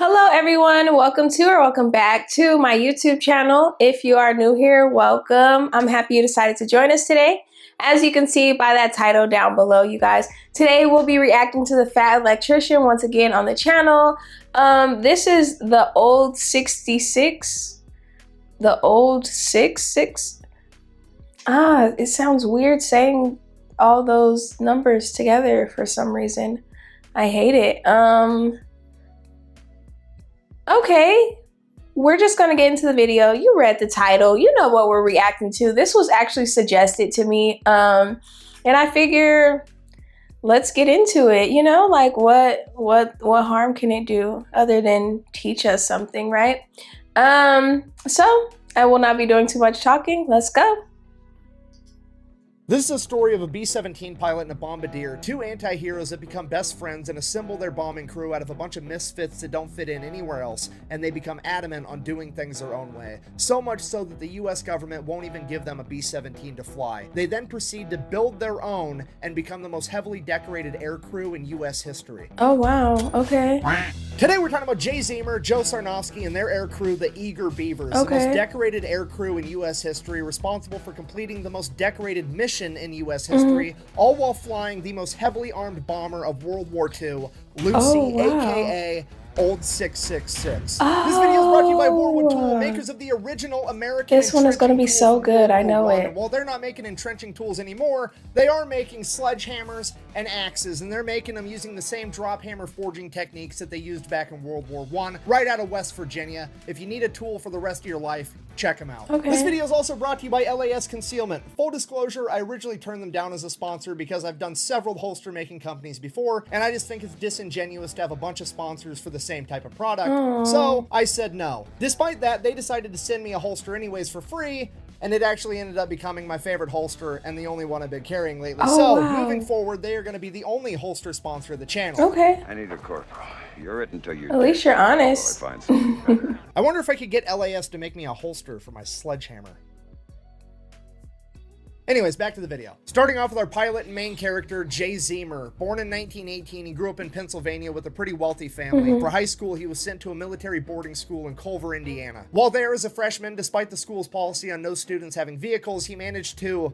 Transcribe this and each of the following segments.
Hello everyone, welcome back to my YouTube channel. If you are new here, welcome. I'm happy you decided to join us today. As you can see by that title down below, you guys, today we'll be reacting to the Fat Electrician once again on the channel. This is the old 66, the old 66. It sounds weird saying all those numbers together for some reason. I hate it. Okay, we're just gonna get into the video. You read the title, you know what we're reacting to. This was actually suggested to me, and I figure let's get into it. You know, like what harm can it do other than teach us something, right? So I will not be doing too much talking. Let's go. This is a story of a B-17 pilot and a bombardier, two anti-heroes that become best friends and assemble their bombing crew out of a bunch of misfits that don't fit in anywhere else, and they become adamant on doing things their own way. So much so that the US government won't even give them a B-17 to fly. They then proceed to build their own and become the most heavily decorated air crew in US history. Oh wow, okay. Today we're talking about Jay Zeamer, Joe Sarnofsky, and their air crew, the Eager Beavers, the most decorated air crew in US history, responsible for completing the most decorated mission in US history, all while flying the most heavily armed bomber of World War II, Lucy, aka Old 666. This video is brought to you by Warwood Tool, makers of the original American. This one is going to be so good, I know it. And while they're not making entrenching tools anymore, they are making sledgehammers and axes, and they're making them using the same drop hammer forging techniques that they used back in World War I, right out of West Virginia. If you need a tool for the rest of your life, check them out. This video is also brought to you by LAS Concealment. Full disclosure, I originally turned them down as a sponsor because I've done several holster making companies before, and I just think it's disingenuous to have a bunch of sponsors for the same type of product. So I said no. Despite that, they decided to send me a holster anyways for free, and it actually ended up becoming my favorite holster and the only one I've been carrying lately. Moving forward, they are going to be the only holster sponsor of the channel. I need a corporal. You're it until you. At least you're honest. I find something better. I wonder if I could get LAS to make me a holster for my sledgehammer. Anyways, back to the video. Starting off with our pilot and main character, Jay Zeamer. Born in 1918, he grew up in Pennsylvania with a pretty wealthy family. For high school, he was sent to a military boarding school in Culver, Indiana. While there as a freshman, despite the school's policy on no students having vehicles, he managed to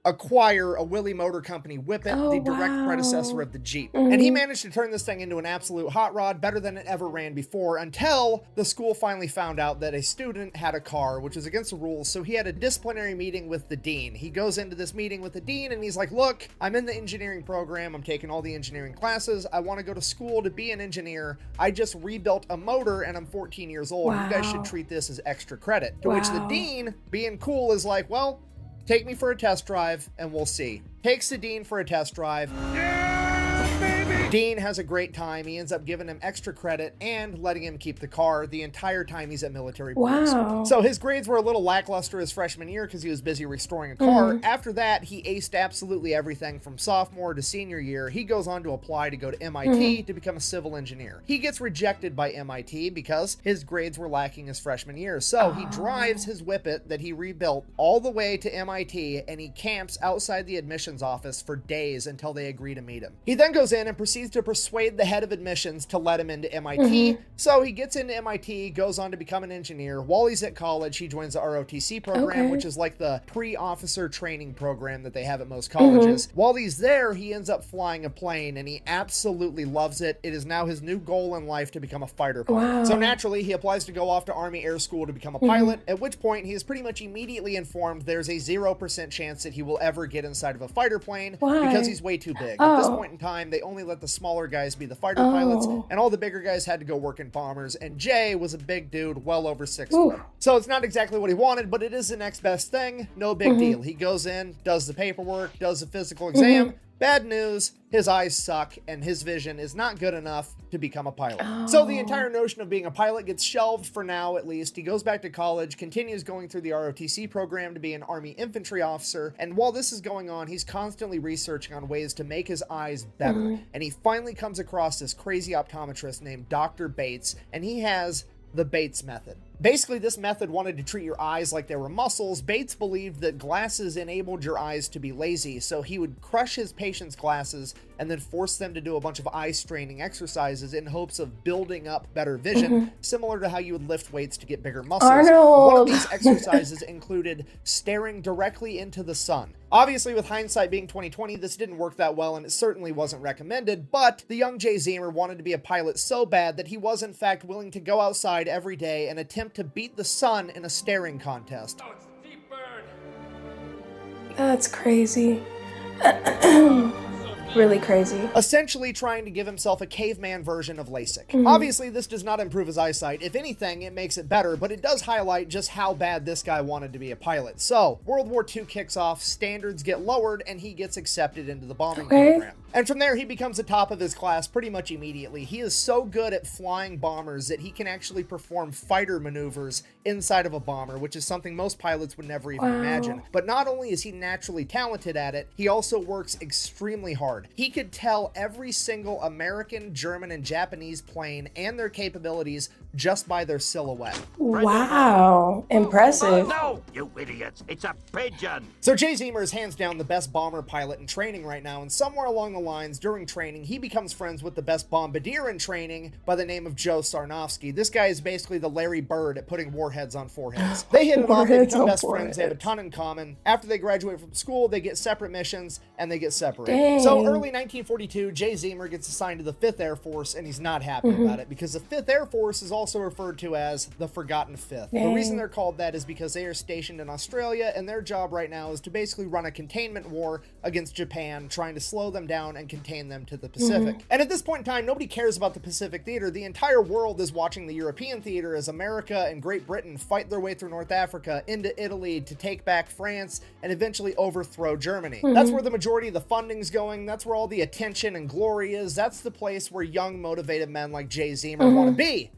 acquire a Willys Motor Company Whippet, the direct predecessor of the Jeep. And he managed to turn this thing into an absolute hot rod, better than it ever ran before, until the school finally found out that a student had a car, which was against the rules, so he had a disciplinary meeting with the dean. He goes into this meeting with the dean and he's like, look, I'm in the engineering program, I'm taking all the engineering classes, I want to go to school to be an engineer, I just rebuilt a motor and I'm 14 years old, you guys should treat this as extra credit. To which the dean, being cool, is like, well, take me for a test drive and we'll see. Takes the dean for a test drive. Dean has a great time. He ends up giving him extra credit and letting him keep the car the entire time he's at military boarding school. So his grades were a little lackluster his freshman year because he was busy restoring a car. After that, he aced absolutely everything from sophomore to senior year. He goes on to apply to go to MIT to become a civil engineer. He gets rejected by MIT because his grades were lacking his freshman year. So he drives his Whippet that he rebuilt all the way to MIT, and he camps outside the admissions office for days until they agree to meet him. He then goes in and proceeds to persuade the head of admissions to let him into MIT. So he gets into MIT, goes on to become an engineer. While he's at college, he joins the ROTC program, which is like the pre-officer training program that they have at most colleges. While he's there, he ends up flying a plane, and he absolutely loves it. It is now his new goal in life to become a fighter pilot. So naturally, he applies to go off to Army Air School to become a pilot, at which point he is pretty much immediately informed there's a 0% chance that he will ever get inside of a fighter plane because he's way too big. At this point in time, they only let the smaller guys be the fighter pilots, and all the bigger guys had to go work in bombers, and Jay was a big dude, well over 6 foot. So it's not exactly what he wanted, but it is the next best thing. No big deal. He goes in, does the paperwork, does the physical exam. Bad news, his eyes suck, and his vision is not good enough to become a pilot. So the entire notion of being a pilot gets shelved for now, at least. He goes back to college, continues going through the ROTC program to be an Army infantry officer, and while this is going on, he's constantly researching on ways to make his eyes better. And he finally comes across this crazy optometrist named Dr. Bates, and he has the Bates method. Basically, this method wanted to treat your eyes like they were muscles. Bates believed that glasses enabled your eyes to be lazy, so he would crush his patients' glasses and then force them to do a bunch of eye straining exercises in hopes of building up better vision, similar to how you would lift weights to get bigger muscles. Arnold. One of these exercises included staring directly into the sun. Obviously, with hindsight being 2020, this didn't work that well, and it certainly wasn't recommended, but the young Jay Zeamer wanted to be a pilot so bad that he was in fact willing to go outside every day and attempt to beat the sun in a staring contest. Oh, it's a deep burn. That's crazy. Really crazy. Essentially trying to give himself a caveman version of LASIK. Obviously, this does not improve his eyesight. If anything, it makes it better, but it does highlight just how bad this guy wanted to be a pilot. So, World War II kicks off, standards get lowered, and he gets accepted into the bombing program. And from there, he becomes the top of his class pretty much immediately. He is so good at flying bombers that he can actually perform fighter maneuvers inside of a bomber, which is something most pilots would never even imagine. But not only is he naturally talented at it, he also works extremely hard. He could tell every single American, German, and Japanese plane and their capabilities just by their silhouette. Wow, impressive. No, you idiots! It's a pigeon! So Jay Zeamer is hands down the best bomber pilot in training right now, and somewhere along the lines during training, he becomes friends with the best bombardier in training by the name of Joe Sarnofsky. This guy is basically the Larry Bird at putting warheads on foreheads. They hit it off, they become best friends, they have a ton in common. After they graduate from school, they get separate missions, and they get separated. Dang. So early 1942, Jay Zeamer gets assigned to the 5th Air Force, and he's not happy about it, because the 5th Air Force is also referred to as the Forgotten Fifth. The reason they're called that is because they are stationed in Australia, and their job right now is to basically run a containment war against Japan, trying to slow them down and contain them to the Pacific. And at this point in time, nobody cares about the Pacific theater. The entire world is watching the European theater as America and Great Britain fight their way through North Africa into Italy to take back France and eventually overthrow Germany. That's where the majority of the funding's going. That's where all the attention and glory is. That's the place where young, motivated men like Jay Zeamer want to be.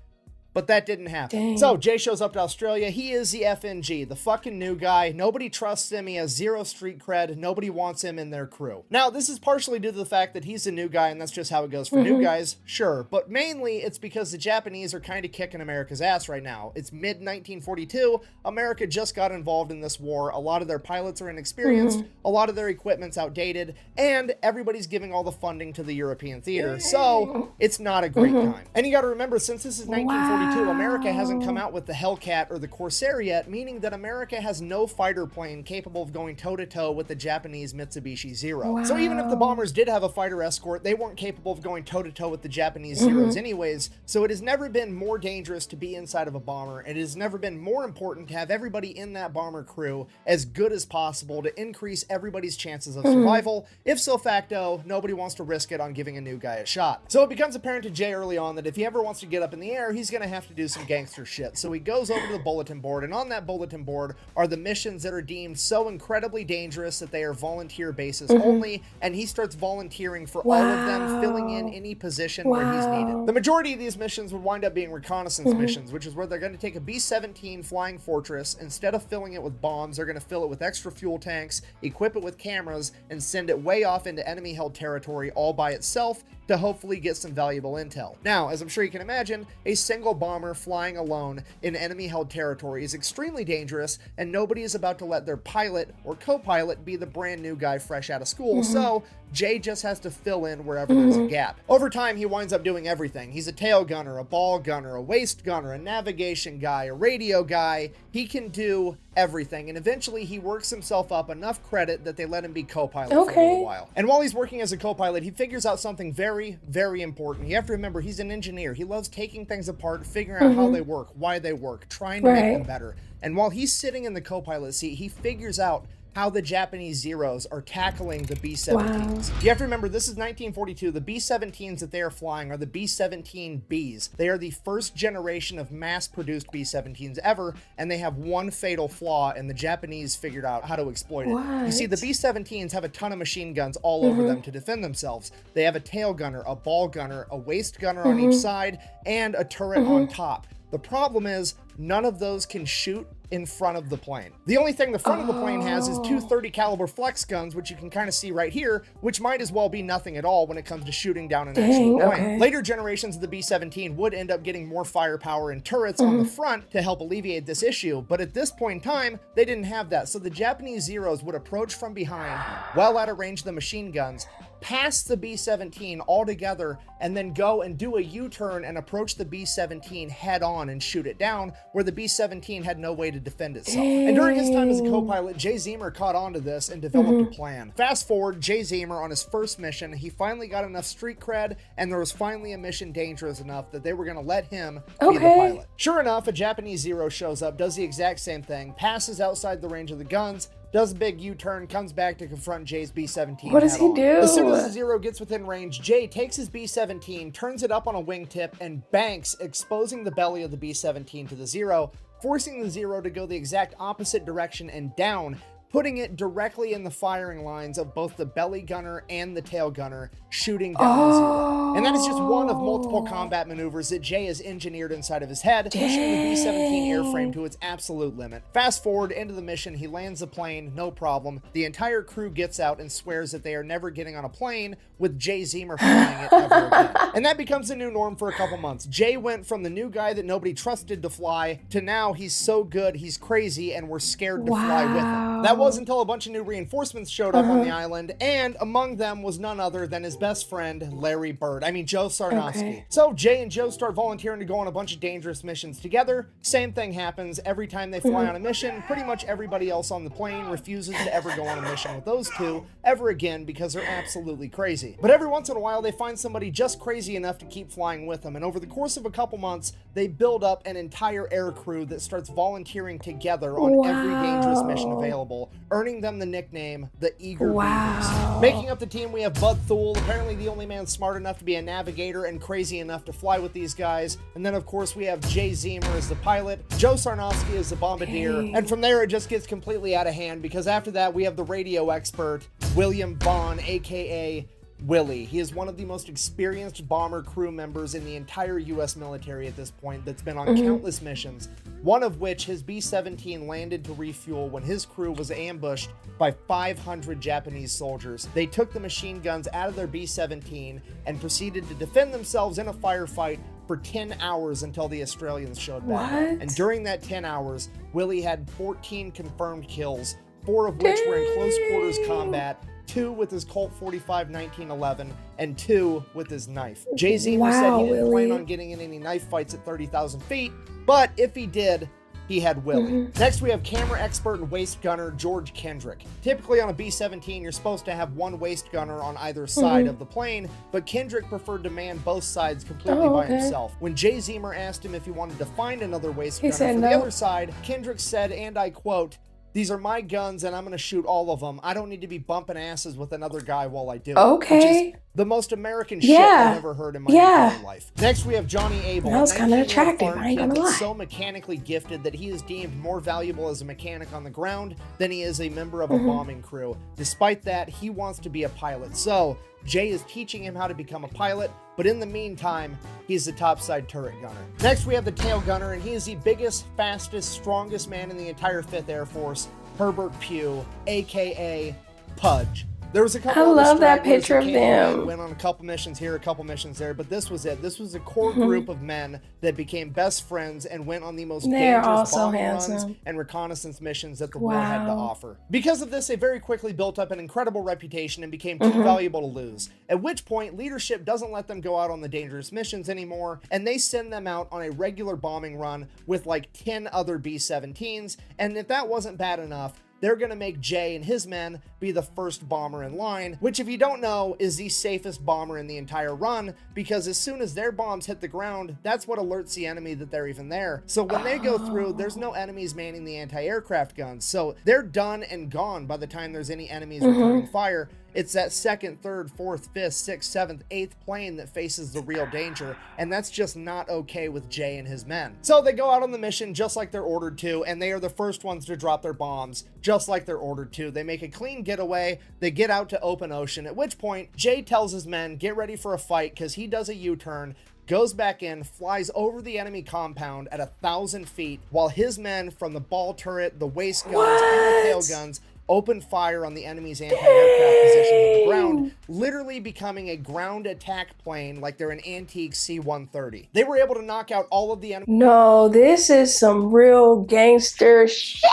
But that didn't happen. Dang. So Jay shows up to Australia. He is the FNG, the fucking new guy. Nobody trusts him. He has zero street cred. Nobody wants him in their crew. Now, this is partially due to the fact that he's a new guy, and that's just how it goes for new guys, sure. But mainly, it's because the Japanese are kind of kicking America's ass right now. It's mid-1942. America just got involved in this war. A lot of their pilots are inexperienced. A lot of their equipment's outdated. And everybody's giving all the funding to the European theater. So, it's not a great time. And you got to remember, since this is 1942, America hasn't come out with the Hellcat or the Corsair yet, meaning that America has no fighter plane capable of going toe-to-toe with the Japanese Mitsubishi Zero. So even if the bombers did have a fighter escort, they weren't capable of going toe-to-toe with the Japanese Zeros anyways, so it has never been more dangerous to be inside of a bomber. It has never been more important to have everybody in that bomber crew as good as possible to increase everybody's chances of survival. If so facto, nobody wants to risk it on giving a new guy a shot. So it becomes apparent to Jay early on that if he ever wants to get up in the air, he's going to have to do some gangster shit. So he goes over to the bulletin board, and on that bulletin board are the missions that are deemed so incredibly dangerous that they are volunteer basis only, and he starts volunteering for all of them, filling in any position where he's needed. The majority of these missions would wind up being reconnaissance missions, which is where they're going to take a B-17 Flying Fortress. Instead of filling it with bombs, they're going to fill it with extra fuel tanks, equip it with cameras, and send it way off into enemy-held territory all by itself to hopefully get some valuable intel. Now, as I'm sure you can imagine, a single bomber flying alone in enemy-held territory is extremely dangerous, and nobody is about to let their pilot or co-pilot be the brand new guy fresh out of school, so Jay just has to fill in wherever there's a gap. Over time, he winds up doing everything. He's a tail gunner, a ball gunner, a waist gunner, a navigation guy, a radio guy. He can do everything, and eventually he works himself up enough credit that they let him be co-pilot for a little while. And while he's working as a co-pilot, he figures out something very, very important. You have to remember, he's an engineer. He loves taking things apart, figuring out how they work, why they work, trying to make them better. And while he's sitting in the co-pilot seat, he figures out how the Japanese Zeros are tackling the B-17s. You have to remember, this is 1942. The B-17s that they are flying are the B-17Bs. They are the first generation of mass-produced B-17s ever, and they have one fatal flaw, and the Japanese figured out how to exploit it. You see, the B-17s have a ton of machine guns all over them to defend themselves. They have a tail gunner, a ball gunner, a waist gunner on each side, and a turret on top. The problem is, none of those can shoot in front of the plane. The only thing the front of the plane has is two 30 caliber flex guns, which you can kind of see right here, which might as well be nothing at all when it comes to shooting down an actual plane. Okay. Later generations of the B-17 would end up getting more firepower and turrets on the front to help alleviate this issue, but at this point in time, they didn't have that. So the Japanese Zeros would approach from behind, well out of range of the machine guns, pass the B-17 altogether, and then go and do a U-turn and approach the B-17 head on and shoot it down, where the B-17 had no way to defend itself. And during his time as a co-pilot, Jay Zeamer caught on to this and developed a plan. Fast forward, Jay Zeamer on his first mission, he finally got enough street cred, and there was finally a mission dangerous enough that they were gonna let him be the pilot. Sure enough, a Japanese Zero shows up, does the exact same thing, passes outside the range of the guns, does a big U-turn, comes back to confront Jay's B-17. What does he do? As soon as the Zero gets within range, Jay takes his B-17, turns it up on a wingtip, and banks, exposing the belly of the B-17 to the Zero, forcing the Zero to go the exact opposite direction and down, putting it directly in the firing lines of both the belly gunner and the tail gunner, shooting down the Zero. And that is just one of multiple combat maneuvers that Jay has engineered inside of his head, pushing the B-17 airframe to its absolute limit. Fast forward into the mission, he lands the plane, no problem. The entire crew gets out and swears that they are never getting on a plane with Jay Zeamer flying it ever again. And that becomes the new norm for a couple months. Jay went from the new guy that nobody trusted to fly to now he's so good, he's crazy, and we're scared to fly with him. That was until a bunch of new reinforcements showed up on the island, and among them was none other than his best friend, Joe Sarnofsky. So Jay and Joe start volunteering to go on a bunch of dangerous missions together. Same thing happens every time they fly on a mission. Pretty much everybody else on the plane refuses to ever go on a mission with those two ever again because they're absolutely crazy. But every once in a while, they find somebody just crazy enough to keep flying with them, and over the course of a couple months, they build up an entire air crew that starts volunteering together on every dangerous mission available, earning them the nickname the Eager Beavers. Making up the team, we have Bud Thule, apparently the only man smart enough to be a navigator and crazy enough to fly with these guys. And then of course we have Jay Zeamer as the pilot, Joe Sarnofsky as the bombardier, and from there it just gets completely out of hand because after that we have the radio expert, William Vaughn, aka Willie. He is one of the most experienced bomber crew members in the entire US military at this point that's been on countless missions, one of which his B-17 landed to refuel when his crew was ambushed by 500 Japanese soldiers. They took the machine guns out of their B-17 and proceeded to defend themselves in a firefight for 10 hours until the Australians showed back. And during that 10 hours, Willie had 14 confirmed kills, 4 of which were in close quarters combat, 2 with his Colt 45 1911, and 2 with his knife. Jay Zeamer said he didn't plan on getting in any knife fights at 30,000 feet, but if he did, he had Willie. Next, we have camera expert and waist gunner George Kendrick. Typically on a B-17, you're supposed to have one waist gunner on either side of the plane, but Kendrick preferred to man both sides completely by himself. When Jay Zeamer asked him if he wanted to find another waist gunner for the other side, Kendrick said, and I quote, "These are my guns and I'm going to shoot all of them. I don't need to be bumping asses with another guy while I do it." Which is the most American shit I've ever heard in my entire life. Next, we have Johnny Abel. That was kind of attractive, I ain't gonna lie. So mechanically gifted that he is deemed more valuable as a mechanic on the ground than he is a member of a bombing crew. Despite that, he wants to be a pilot. So Jay is teaching him how to become a pilot, but in the meantime, he's the topside turret gunner. Next, we have the tail gunner, and he is the biggest, fastest, strongest man in the entire 5th Air Force, Herbert Pugh, aka Pudge. There was a couple I love that picture of them. Went on a couple missions here, a couple missions there, but this was it. This was a core group of men that became best friends and went on the most dangerous bombing runs and reconnaissance missions that the war had to offer. Because of this, they very quickly built up an incredible reputation and became too valuable to lose. At which point, leadership doesn't let them go out on the dangerous missions anymore, and they send them out on a regular bombing run with like 10 other B-17s, and if that wasn't bad enough, they're going to make Jay and his men be the first bomber in line, which if you don't know is the safest bomber in the entire run, because as soon as their bombs hit the ground, that's what alerts the enemy that they're even there. So when they go through, there's no enemies manning the anti-aircraft guns. So they're done and gone by the time there's any enemies returning fire. It's that 2nd, 3rd, 4th, 5th, 6th, 7th, 8th plane that faces the real danger, and that's just not okay with Jay and his men. So they go out on the mission just like they're ordered to, and they are the first ones to drop their bombs just like they're ordered to. They make a clean getaway, they get out to open ocean, at which point Jay tells his men, get ready for a fight, because he does a U-turn, goes back in, flies over the enemy compound at 1,000 feet, while his men from the ball turret, the waist guns, and the tail guns open fire on the enemy's anti-aircraft positions on the ground, literally becoming a ground attack plane like they're an antique C-130. They were able to knock out all of the enemy. No, this is some real gangster shit.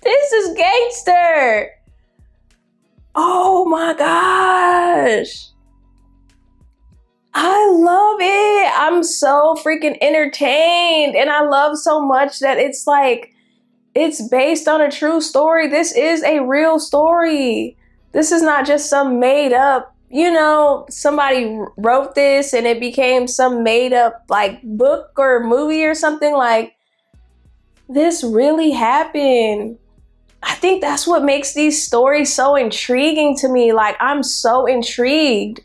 This is gangster. Oh my gosh. I love it. I'm so freaking entertained. And I love so much that it's like, it's based on a true story. This is a real story. This is not just some made up, you know, somebody wrote this and it became some made up like book or movie or something. Like, this really happened. I think that's what makes these stories so intriguing to me. Like, I'm so intrigued.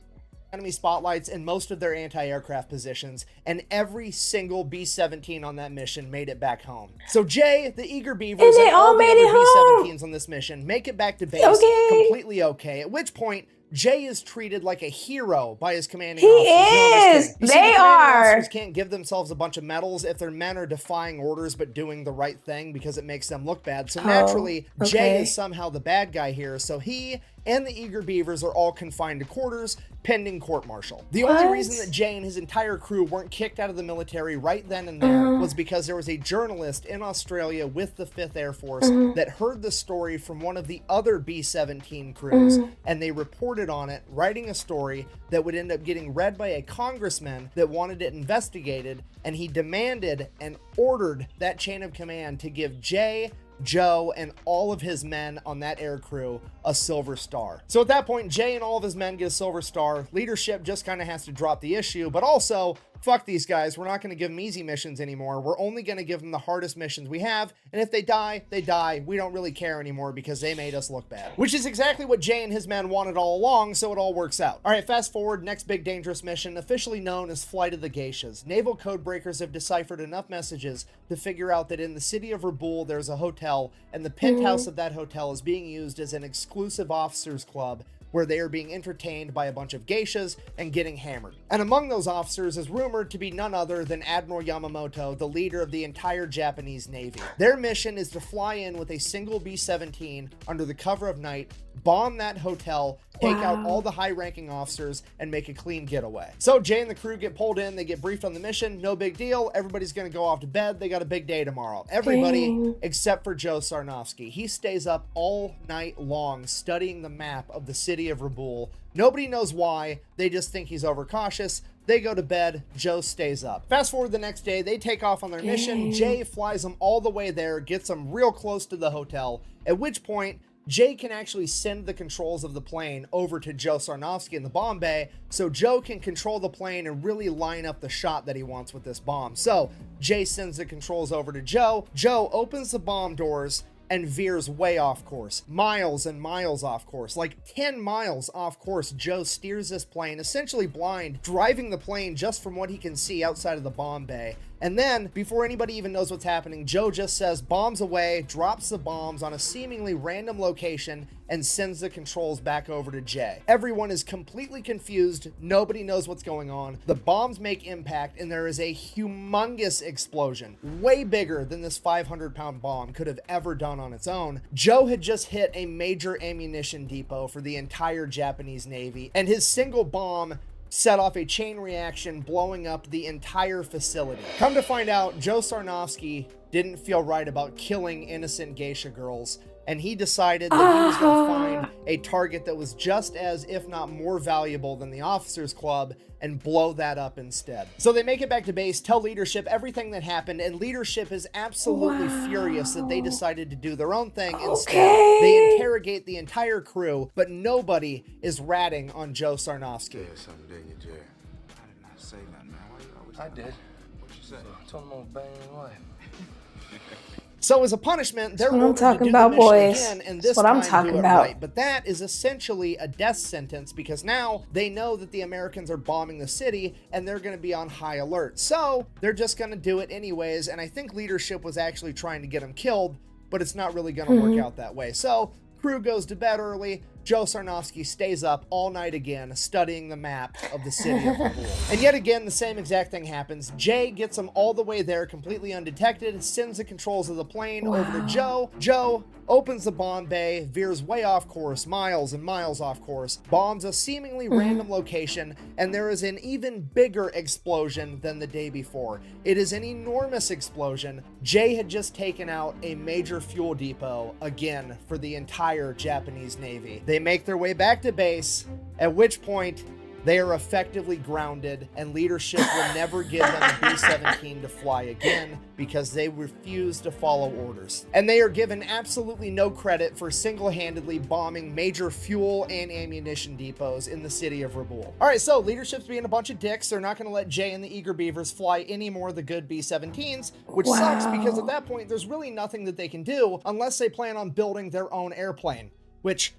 Enemy spotlights in most of their anti-aircraft positions, and every single B-17 on that mission made it back home. So Jay, the eager Beavers, and all the other B-17s on this mission make it back to base completely okay, at which point Jay is treated like a hero by his commanding officers. He is. They are. Officers can't give themselves a bunch of medals if their men are defying orders but doing the right thing because it makes them look bad. So naturally, Jay is somehow the bad guy here. So he and the eager Beavers are all confined to quarters pending court-martial. The only reason that Jay and his entire crew weren't kicked out of the military right then and there was because there was a journalist in Australia with the 5th Air Force that heard the story from one of the other B-17 crews, and they reported on it, writing a story that would end up getting read by a congressman that wanted it investigated, and he demanded and ordered that chain of command to give Jay, Joe, and all of his men on that air crew a silver star. So at that point, Jay and all of his men get a silver star. Leadership just kind of has to drop the issue, but also, fuck these guys. We're not going to give them easy missions anymore. We're only going to give them the hardest missions we have, and if they die, they die. We don't really care anymore because they made us look bad. Which is exactly what Jay and his men wanted all along, so it all works out. All right, fast forward, next big dangerous mission, officially known as Flight of the Geishas. Naval code breakers have deciphered enough messages to figure out that in the city of Raboul, there's a hotel, and the penthouse of that hotel is being used as an exclusive officers club where they are being entertained by a bunch of geishas and getting hammered. And among those officers is rumored to be none other than Admiral Yamamoto, the leader of the entire Japanese Navy. Their mission is to fly in with a single B-17 under the cover of night, bomb that hotel, take out all the high-ranking officers, and make a clean getaway. So Jay and the crew get pulled in, they get briefed on the mission, no big deal, everybody's gonna go off to bed, they got a big day tomorrow. Everybody except for Joe Sarnofsky. He stays up all night long studying the map of the city of Raboul. Nobody knows why, they just think he's overcautious. They go to bed, Joe stays up. Fast forward the next day, they take off on their mission. Jay flies them all the way there, gets them real close to the hotel, at which point Jay can actually send the controls of the plane over to Joe Sarnofsky in the bomb bay, so Joe can control the plane and really line up the shot that he wants with this bomb. So Jay sends the controls over to Joe. Joe opens the bomb doors and veers way off course, miles and miles off course, like 10 miles off course. Joe steers this plane, essentially blind, driving the plane just from what he can see outside of the bomb bay. And then, before anybody even knows what's happening, Joe just says bombs away, drops the bombs on a seemingly random location, and sends the controls back over to Jay. Everyone is completely confused, nobody knows what's going on. The bombs make impact, and there is a humongous explosion, way bigger than this 500-pound bomb could have ever done on its own. Joe had just hit a major ammunition depot for the entire Japanese Navy, and his single bomb set off a chain reaction, blowing up the entire facility. Come to find out, Joe Sarnofsky didn't feel right about killing innocent geisha girls, and he decided that he was going to find a target that was just as, if not more valuable than the officers club, and blow that up instead. So they make it back to base, tell leadership everything that happened, and leadership is absolutely furious that they decided to do their own thing instead. They interrogate the entire crew, but nobody is ratting on Joe Sarnofsky. Something did you, Jerry? I did not say nothing, man. Why you always I did. What you say? I told him I'm gonna bang your wife. So as a punishment, they're ordered to do about, the mission boys. again, and this That's what I'm time talking do it about. right. But that is essentially a death sentence because now they know that the Americans are bombing the city and they're going to be on high alert. So they're just going to do it anyways, and I think leadership was actually trying to get them killed, but it's not really going to work out that way. So crew goes to bed early, Joe Sarnofsky stays up all night again, studying the map of the city of Kabul. And yet again, the same exact thing happens. Jay gets him all the way there completely undetected, sends the controls of the plane over to Joe. Joe opens the bomb bay, veers way off course, miles and miles off course, bombs a seemingly random location, and there is an even bigger explosion than the day before. It is an enormous explosion. Jay had just taken out a major fuel depot, again, for the entire Japanese Navy. They make their way back to base, at which point they are effectively grounded, and leadership will never give them a B-17 to fly again because they refuse to follow orders. And they are given absolutely no credit for single-handedly bombing major fuel and ammunition depots in the city of Rabaul. All right, so leadership's being a bunch of dicks. They're not going to let Jay and the Eager Beavers fly any more of the good B-17s, which sucks because at that point, there's really nothing that they can do unless they plan on building their own airplane, which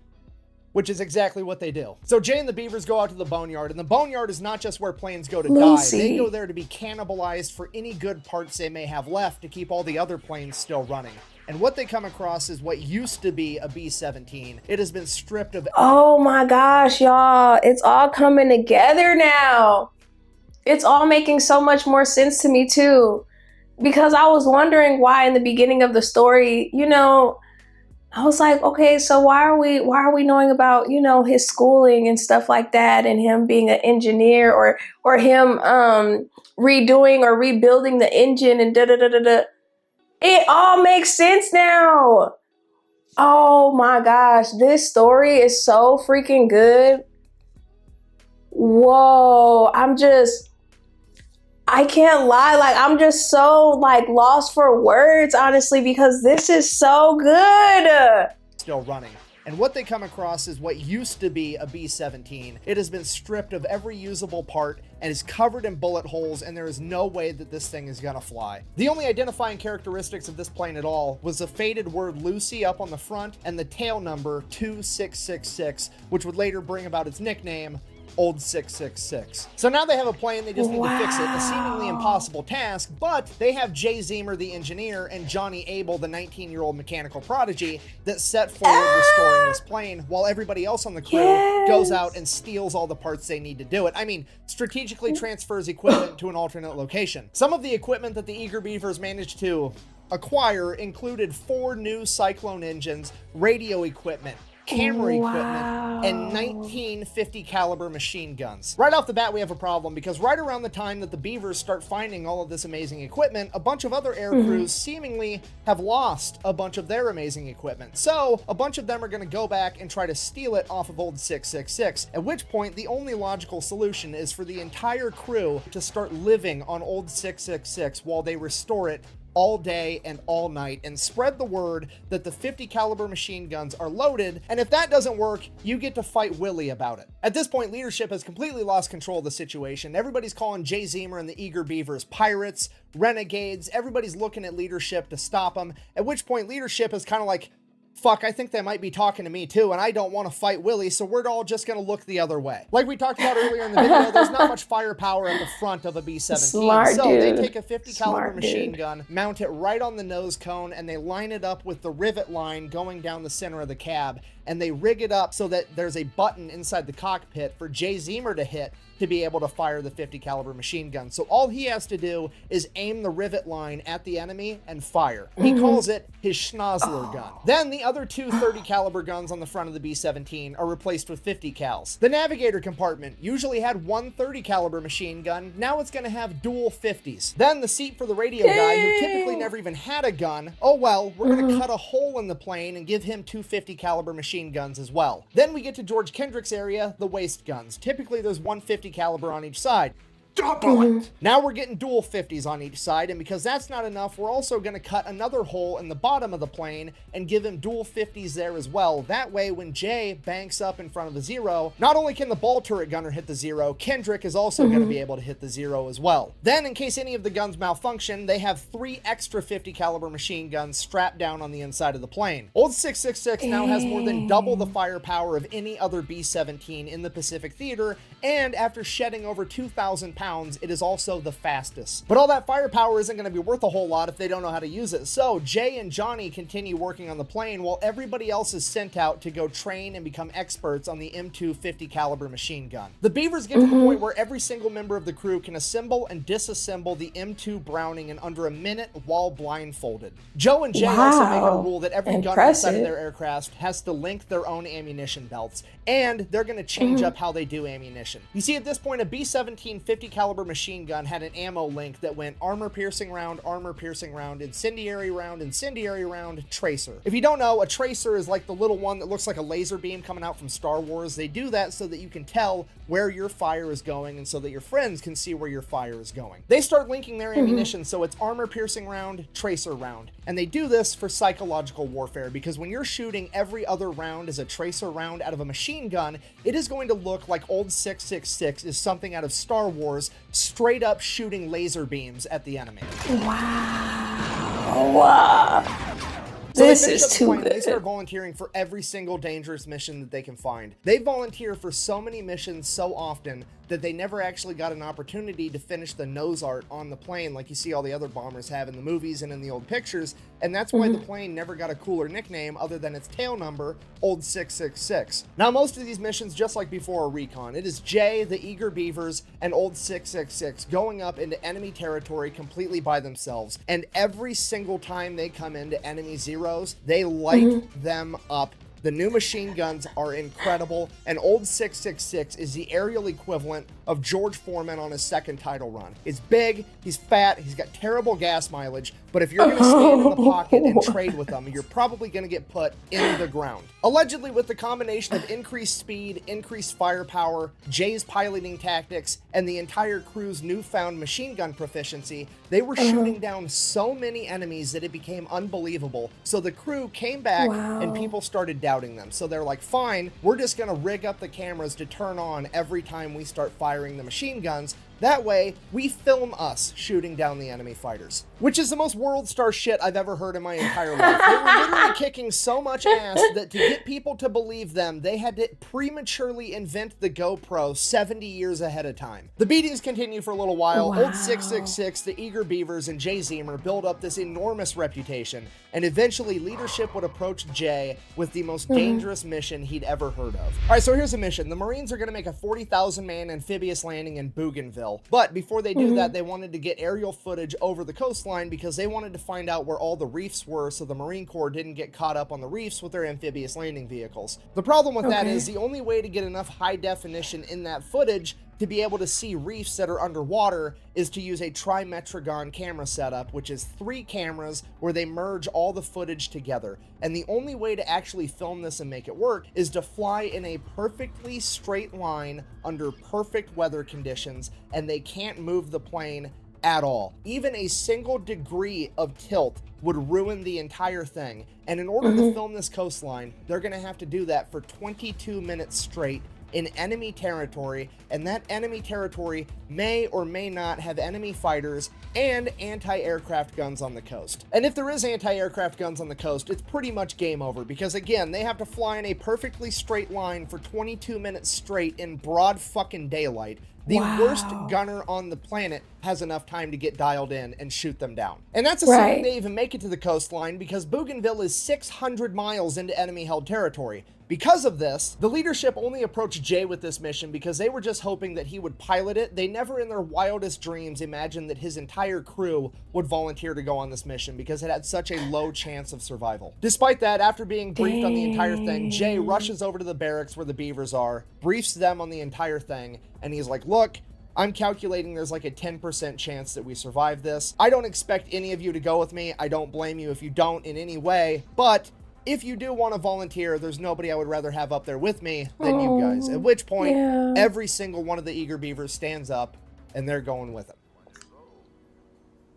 is exactly what they do. So Jay and the Beavers go out to the boneyard, and the boneyard is not just where planes go to die. They go there to be cannibalized for any good parts they may have left to keep all the other planes still running. And what they come across is what used to be a B-17. It has been stripped of... Oh my gosh, y'all. It's all coming together now. It's all making so much more sense to me too. Because I was wondering why in the beginning of the story, you know, I was like, okay, so why are we knowing about, you know, his schooling and stuff like that, and him being an engineer, or him redoing or rebuilding the engine and da da da da da. It all makes sense now. Oh my gosh, this story is so freaking good. Whoa, I can't lie, like I'm just so like lost for words, honestly, because this is so good. Still running. And what they come across is what used to be a B-17. It has been stripped of every usable part and is covered in bullet holes, and there is no way that this thing is gonna fly. The only identifying characteristics of this plane at all was the faded word Lucy up on the front and the tail number 2666, which would later bring about its nickname, Old 666. So now they have a plane, they just need to fix it. A seemingly impossible task, but they have Jay Zeamer, the engineer, and Johnny Abel, the 19-year-old mechanical prodigy, that set forward restoring this plane, while everybody else on the crew goes out and steals all the parts they need to do it. I mean, strategically transfers equipment to an alternate location. Some of the equipment that the Eager Beavers managed to acquire included 4 new Cyclone engines, radio equipment, camera equipment, and 19 50 caliber machine guns. Right off the bat, we have a problem because right around the time that the Beavers start finding all of this amazing equipment, a bunch of other air crews seemingly have lost a bunch of their amazing equipment. So a bunch of them are going to go back and try to steal it off of Old 666, at which point the only logical solution is for the entire crew to start living on Old 666 while they restore it all day and all night and spread the word that the 50 caliber machine guns are loaded, and if that doesn't work, you get to fight Willie about it. At this point, leadership has completely lost control of the situation. Everybody's calling Jay Zeamer and the Eager Beavers pirates, renegades. Everybody's looking at leadership to stop them, at which point leadership is kind of like, fuck, I think they might be talking to me too, and I don't want to fight Willie, so we're all just going to look the other way. Like we talked about earlier in the video, there's not much firepower at the front of a B-17, so they take a 50 caliber machine gun, mount it right on the nose cone, and they line it up with the rivet line going down the center of the cab, and they rig it up so that there's a button inside the cockpit for Jay Zeamer to hit to be able to fire the 50 caliber machine gun. So all he has to do is aim the rivet line at the enemy and fire. He calls it his schnozzler gun. Then the other 2 30 caliber guns on the front of the B-17 are replaced with 50 cals. The navigator compartment usually had 1 30 caliber machine gun. Now it's going to have dual 50s. Then the seat for the radio guy, who typically never even had a gun, oh well, we're going to cut a hole in the plane and give him 2 50 caliber machine guns as well. Then we get to George Kendrick's area, the waist guns. Typically there's 1 50 caliber on each side. Double it! Now we're getting dual 50s on each side, and because that's not enough, we're also going to cut another hole in the bottom of the plane and give him dual 50s there as well. That way, when Jay banks up in front of the zero, not only can the ball turret gunner hit the zero, Kendrick is also going to be able to hit the zero as well. Then, in case any of the guns malfunction, they have 3 extra 50 caliber machine guns strapped down on the inside of the plane. Old 666 now has more than double the firepower of any other B-17 in the Pacific Theater, and after shedding over 2,000 pounds, it is also the fastest. But all that firepower isn't going to be worth a whole lot if they don't know how to use it. So Jay and Johnny continue working on the plane while everybody else is sent out to go train and become experts on the M2 50 caliber machine gun. The Beavers get to the point where every single member of the crew can assemble and disassemble the M2 Browning in under a minute while blindfolded. Joe and Jay also make it a rule that every gun inside of their aircraft has to link their own ammunition belts, and they're going to change up how they do ammunition. You see, at this point, a B17 50 caliber machine gun had an ammo link that went armor piercing round, incendiary round, tracer. If you don't know, a tracer is like the little one that looks like a laser beam coming out from Star Wars. They do that so that you can tell where your fire is going and so that your friends can see where your fire is going. They start linking their ammunition so it's armor piercing round, tracer round. And they do this for psychological warfare, because when you're shooting every other round as a tracer round out of a machine gun, it is going to look like old 666 is something out of Star Wars, straight up shooting laser beams at the enemy. Wow. So this is too good. They start volunteering for every single dangerous mission that they can find. They volunteer for so many missions so often that they never actually got an opportunity to finish the nose art on the plane like you see all the other bombers have in the movies and in the old pictures, and that's why the plane never got a cooler nickname other than its tail number, Old 666. Now, most of these missions, just like before, are recon. It is Jay, the eager Beavers, and Old 666 going up into enemy territory completely by themselves, and every single time they come into enemy zeros, they light them up. The new machine guns are incredible, and Old 666 is the aerial equivalent of George Foreman on his second title run. He's big, he's fat, he's got terrible gas mileage, but if you're going to stand in the pocket and trade with them, you're probably going to get put in the ground. Allegedly, with the combination of increased speed, increased firepower, Jay's piloting tactics, and the entire crew's newfound machine gun proficiency, they were shooting down so many enemies that it became unbelievable. So the crew came back and people started doubting them. So they're like, fine, we're just going to rig up the cameras to turn on every time we start firing the machine guns. That way, we film us shooting down the enemy fighters. Which is the most world star shit I've ever heard in my entire life. They were literally kicking so much ass that to get people to believe them, they had to prematurely invent the GoPro 70 years ahead of time. The beatings continue for a little while. Old 666, the eager Beavers, and Jay Zeamer build up this enormous reputation, and eventually leadership would approach Jay with the most dangerous mission he'd ever heard of. All right, so here's a mission. The Marines are going to make a 40,000-man amphibious landing in Bougainville. But before they do that, they wanted to get aerial footage over the coastline because they wanted to find out where all the reefs were so the Marine Corps didn't get caught up on the reefs with their amphibious landing vehicles. The problem with that is the only way to get enough high definition in that footage to be able to see reefs that are underwater is to use a trimetragon camera setup, which is 3 cameras where they merge all the footage together. And the only way to actually film this and make it work is to fly in a perfectly straight line under perfect weather conditions, and they can't move the plane at all. Even a single degree of tilt would ruin the entire thing. And in order to film this coastline, they're going to have to do that for 22 minutes straight in enemy territory, and that enemy territory may or may not have enemy fighters and anti-aircraft guns on the coast. And if there is anti-aircraft guns on the coast, it's pretty much game over, because again, they have to fly in a perfectly straight line for 22 minutes straight in broad fucking daylight. The worst gunner on the planet has enough time to get dialed in and shoot them down. And that's assuming they even make it to the coastline, because Bougainville is 600 miles into enemy-held territory. Because of this, the leadership only approached Jay with this mission because they were just hoping that he would pilot it. They never in their wildest dreams imagined that his entire crew would volunteer to go on this mission because it had such a low chance of survival. Despite that, after being briefed on the entire thing, Jay rushes over to the barracks where the Beavers are, briefs them on the entire thing, and he's like, look, I'm calculating there's like a 10% chance that we survive this. I don't expect any of you to go with me. I don't blame you if you don't in any way, but if you do want to volunteer, there's nobody I would rather have up there with me than you guys. At which point, every single one of the eager Beavers stands up, and they're going with it.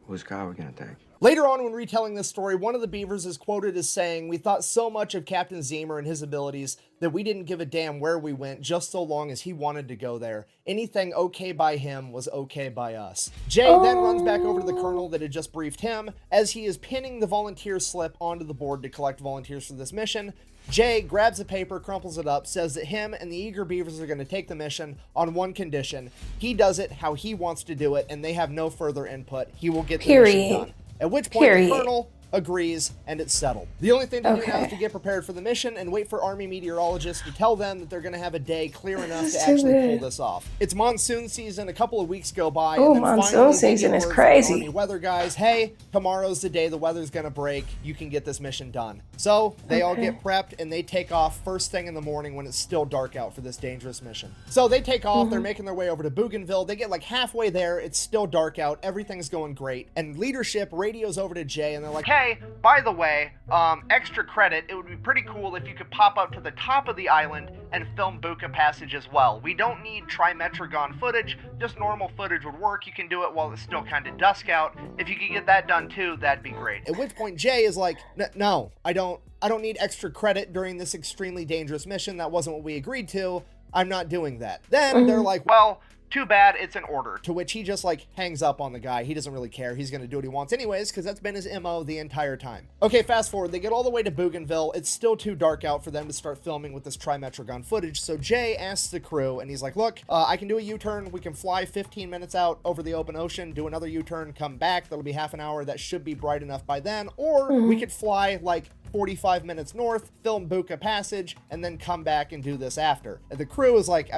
Which car are we gonna take? Later on, when retelling this story, one of the Beavers is quoted as saying, "We thought so much of Captain Zeamer and his abilities that we didn't give a damn where we went, just so long as he wanted to go there. Anything okay by him was okay by us." Jay then runs back over to the colonel that had just briefed him. As he is pinning the volunteer slip onto the board to collect volunteers for this mission, Jay grabs a paper, crumples it up, says that him and the eager Beavers are going to take the mission on one condition. He does it how he wants to do it, and they have no further input. He will get the mission done. At which point the colonel agrees, and it's settled. The only thing to do now is to get prepared for the mission and wait for Army meteorologists to tell them that they're going to have a day clear enough to actually pull this off. It's monsoon season. A couple of weeks go by. Oh, monsoon season is crazy. Army weather guys, hey, tomorrow's the day the weather's going to break. You can get this mission done. So they all get prepped and they take off first thing in the morning when it's still dark out for this dangerous mission. So they take off. They're making their way over to Bougainville. They get like halfway there. It's still dark out. Everything's going great. And leadership radios over to Jay and they're like, "Hey, by the way, extra credit, it would be pretty cool if you could pop up to the top of the island and film Buka Passage as well. We don't need trimetragon footage, just normal footage would work. You can do it while it's still kind of dusk out. If you could get that done too, that'd be great." At which point Jay is like, "No, I don't need extra credit during this extremely dangerous mission. That wasn't what we agreed to. I'm not doing that." Then they're like, "Well, too bad, it's an order." To which he just like hangs up on the guy. He doesn't really care. He's going to do what he wants anyways, because that's been his MO the entire time. Okay, fast forward. They get all the way to Bougainville. It's still too dark out for them to start filming with this trimetragon footage. So Jay asks the crew and he's like, "Look, I can do a U-turn. We can fly 15 minutes out over the open ocean, do another U-turn, come back. That'll be half an hour. That should be bright enough by then. Or we could fly like 45 minutes north, film Buka Passage, and then come back and do this after." And the crew is like,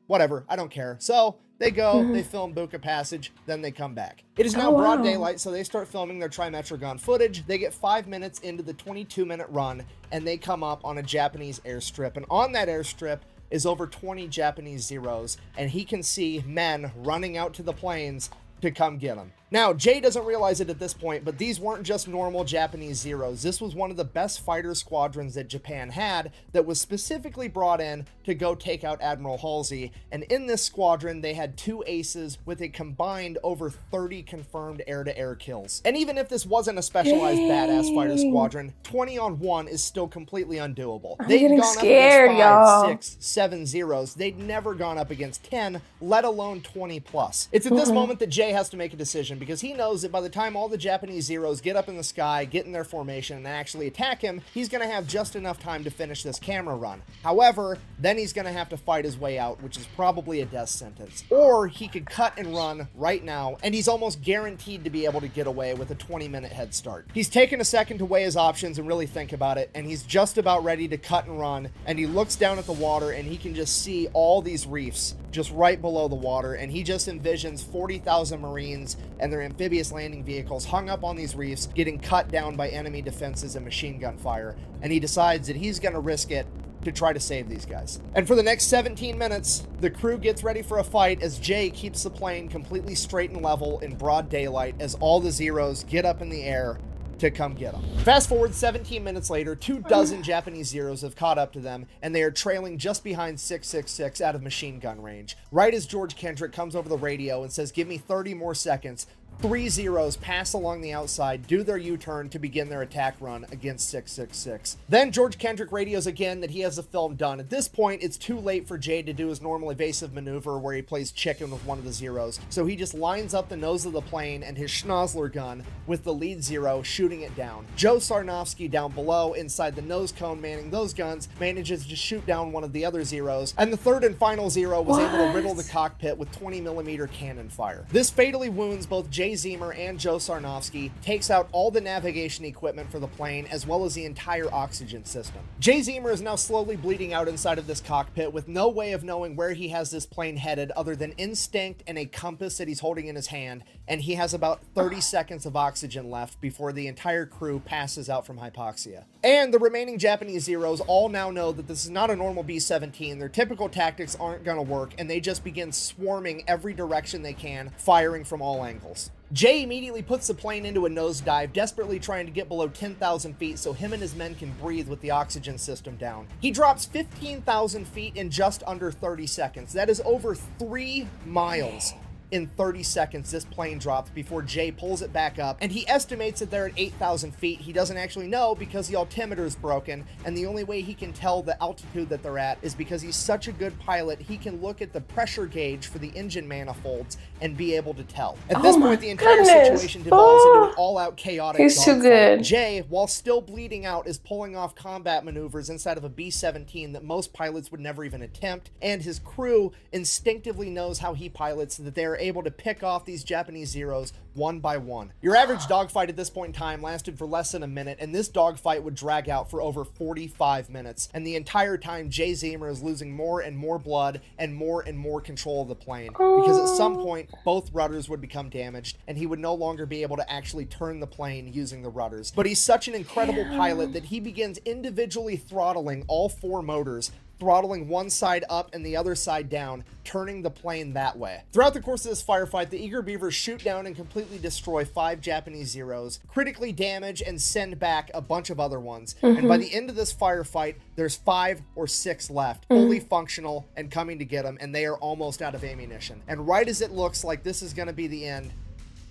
whatever, I don't care. So they go, they film Buka Passage, then they come back. It is now broad daylight, so they start filming their trimetragon footage. They get 5 minutes into the 22-minute run, and they come up on a Japanese airstrip. And on that airstrip is over 20 Japanese Zeros, and he can see men running out to the planes to come get him. Now, Jay doesn't realize it at this point, but these weren't just normal Japanese Zeros. This was one of the best fighter squadrons that Japan had that was specifically brought in to go take out Admiral Halsey. And in this squadron, they had 2 aces with a combined over 30 confirmed air-to-air kills. And even if this wasn't a specialized badass fighter squadron, 20 on 1 is still completely undoable. They'd gone up against 5, 6, 7 Zeros. They'd never gone up against 10, let alone 20 plus. It's at this moment that Jay has to make a decision, because he knows that by the time all the Japanese Zeros get up in the sky, get in their formation, and actually attack him, he's going to have just enough time to finish this camera run. However, then he's going to have to fight his way out, which is probably a death sentence. Or he could cut and run right now, and he's almost guaranteed to be able to get away with a 20-minute head start. He's taken a second to weigh his options and really think about it, and he's just about ready to cut and run, and he looks down at the water, and he can just see all these reefs just right below the water, and he just envisions 40,000 Marines and their amphibious landing vehicles hung up on these reefs, getting cut down by enemy defenses and machine gun fire, and he decides that he's going to risk it to try to save these guys. And for the next 17 minutes, the crew gets ready for a fight as Jay keeps the plane completely straight and level in broad daylight as all the Zeros get up in the air to come get them. Fast forward 17 minutes later, 24 Japanese Zeros have caught up to them, and they are trailing just behind 666 out of machine gun range. Right as George Kendrick comes over the radio and says, "Give me 30 more seconds," 3 Zeros pass along the outside, do their U-turn to begin their attack run against 666. Then George Kendrick radios again that he has the film done. At this point, it's too late for Jay to do his normal evasive maneuver where he plays chicken with one of the Zeros, so he just lines up the nose of the plane and his schnozzler gun with the lead Zero shooting it down. Joe Sarnofsky down below inside the nose cone manning those guns manages to shoot down one of the other Zeros, and the third and final Zero was able to riddle the cockpit with 20mm cannon fire. This fatally wounds both Jay Zeamer and Joe Sarnofsky, takes out all the navigation equipment for the plane as well as the entire oxygen system. Jay Zeamer is now slowly bleeding out inside of this cockpit with no way of knowing where he has this plane headed other than instinct and a compass that he's holding in his hand, and he has about 30 seconds of oxygen left before the entire crew passes out from hypoxia. And the remaining Japanese Zeros all now know that this is not a normal B-17, their typical tactics aren't gonna work, and they just begin swarming every direction they can, firing from all angles. Jay immediately puts the plane into a nosedive, desperately trying to get below 10,000 feet so him and his men can breathe with the oxygen system down. He drops 15,000 feet in just under 30 seconds. That is over 3 miles. in 30 seconds this plane dropped before Jay pulls it back up, and he estimates that they're at 8,000 feet. He doesn't actually know because the altimeter is broken, and the only way he can tell the altitude that they're at is because he's such a good pilot, he can look at the pressure gauge for the engine manifolds and be able to tell. At this point, the entire situation devolves into an all-out chaotic He's too good. Jay, while still bleeding out, is pulling off combat maneuvers inside of a B-17 that most pilots would never even attempt, and his crew instinctively knows how he pilots, so that they are able to pick off these Japanese Zeros one by one. Your average dogfight at this point in time lasted for less than a minute, and this dogfight would drag out for over 45 minutes, and the entire time Jay Zeamer is losing more and more blood and more control of the plane, because at some point both rudders would become damaged and he would no longer be able to actually turn the plane using the rudders. But he's such an incredible pilot that he begins individually throttling all 4 motors, throttling one side up and the other side down, turning the plane that way. Throughout the course of this firefight, the eager Beavers shoot down and completely destroy 5 Japanese Zeros, critically damage and send back a bunch of other ones. And by the end of this firefight, there's 5 or 6 left, fully functional and coming to get them, and they are almost out of ammunition. And right as it looks like this is going to be the end,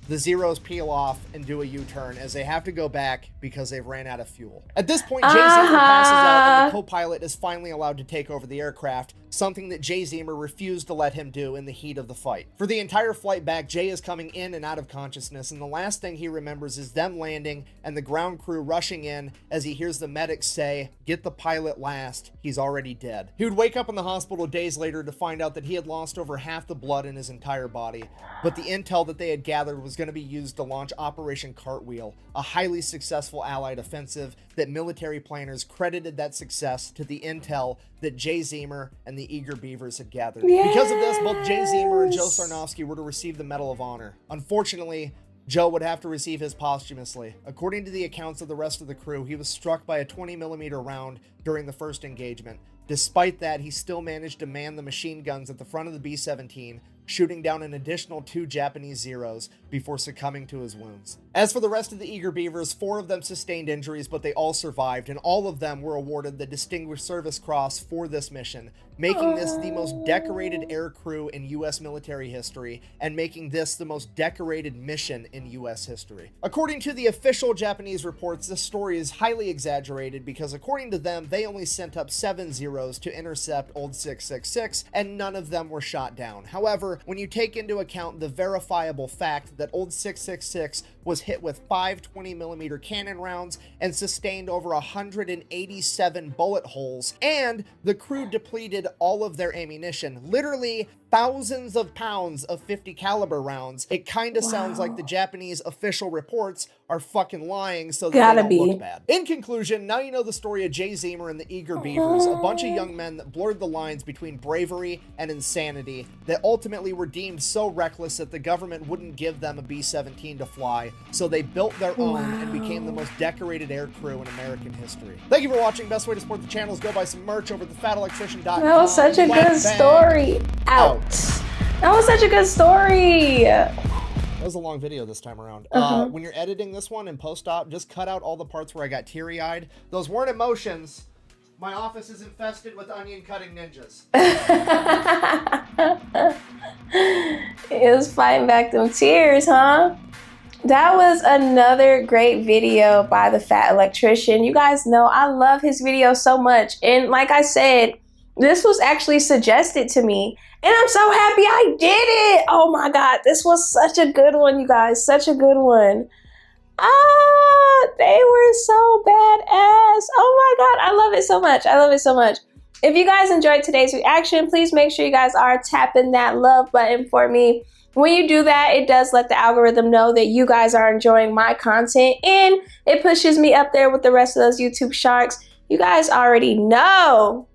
the Zeros peel off and do a U-turn as they have to go back because they've ran out of fuel. At this point, Jay Zeamer passes out and the co-pilot is finally allowed to take over the aircraft, something that Jay Zeamer refused to let him do in the heat of the fight. For the entire flight back, Jay is coming in and out of consciousness, and the last thing he remembers is them landing and the ground crew rushing in as he hears the medics say, "Get the pilot last, he's already dead." He would wake up in the hospital days later to find out that he had lost over half the blood in his entire body, but the intel that they had gathered was going to be used to launch Operation Cartwheel, a highly successful Allied offensive that military planners credited that success to the intel that Jay Zeamer and the eager Beavers had gathered. Because of this, both Jay Zeamer and Joe Sarnofsky were to receive the Medal of Honor. Unfortunately, Joe would have to receive his posthumously. According to the accounts of the rest of the crew, he was struck by a 20mm round during the first engagement. Despite that, he still managed to man the machine guns at the front of the B-17, shooting down an additional 2 Japanese Zeros before succumbing to his wounds. As for the rest of the eager Beavers, 4 of them sustained injuries, but they all survived, and all of them were awarded the Distinguished Service Cross for this mission, making this the most decorated air crew in U.S. military history, and making this the most decorated mission in U.S. history. According to the official Japanese reports, this story is highly exaggerated because according to them, they only sent up 7 Zeros to intercept Old 666, and none of them were shot down. However, when you take into account the verifiable fact that Old 666 was hit with 5 20mm cannon rounds and sustained over 187 bullet holes, and the crew depleted all of their ammunition, literally thousands of pounds of 50 caliber rounds, it kind of sounds like the Japanese official reports are fucking lying so that they don't look bad. In conclusion, now you know the story of Jay Zeamer and the eager Beavers, a bunch of young men that blurred the lines between bravery and insanity, that ultimately were deemed so reckless that the government wouldn't give them a B-17 to fly, so they built their own and became the most decorated air crew in American history. Thank you for watching. Best way to support the channel is go buy some merch over at thefatelectrician.com. That was such a good story. Out. That was such a good story. That was a long video this time around. When you're editing this one in post-op, just cut out all the parts where I got teary-eyed. Those weren't emotions. My office is infested with onion-cutting ninjas. It was fighting back them tears, huh? That was another great video by the Fat Electrician. You guys know I love his videos so much. And like I said, this was actually suggested to me. And I'm so happy I did it. Oh my God, this was such a good one, you guys. Such a good one. They were so badass. Oh my God, I love it so much. I love it so much. If you guys enjoyed today's reaction, please make sure you guys are tapping that love button for me. When you do that, it does let the algorithm know that you guys are enjoying my content, and it pushes me up there with the rest of those YouTube sharks. You guys already know.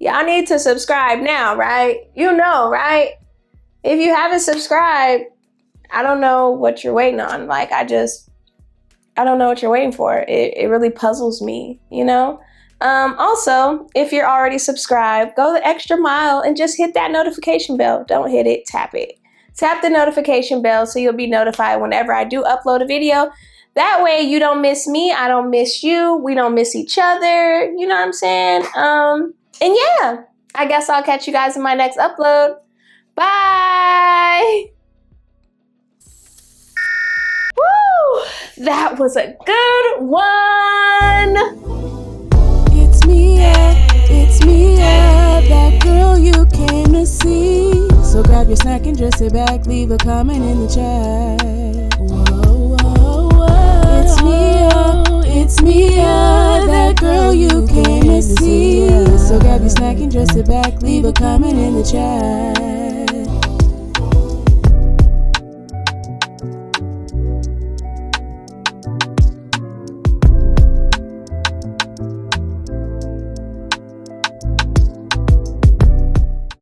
Y'all need to subscribe now, right? You know, right? If you haven't subscribed, I don't know what you're waiting on. Like, I don't know what you're waiting for. It really puzzles me, you know? Also, if you're already subscribed, go the extra mile and just hit that notification bell. Don't hit it, tap it. Tap the notification bell so you'll be notified whenever I do upload a video. That way you don't miss me, I don't miss you, we don't miss each other, you know what I'm saying? And yeah, I guess I'll catch you guys in my next upload. Bye! That was a good one. It's Miaaaa, that girl you came to see. So grab your snack and just sit back, leave a comment in the chat. Whoa, whoa, whoa. It's Miaaaa, that girl you came to see. So grab your snack and just sit back, leave a comment in the chat.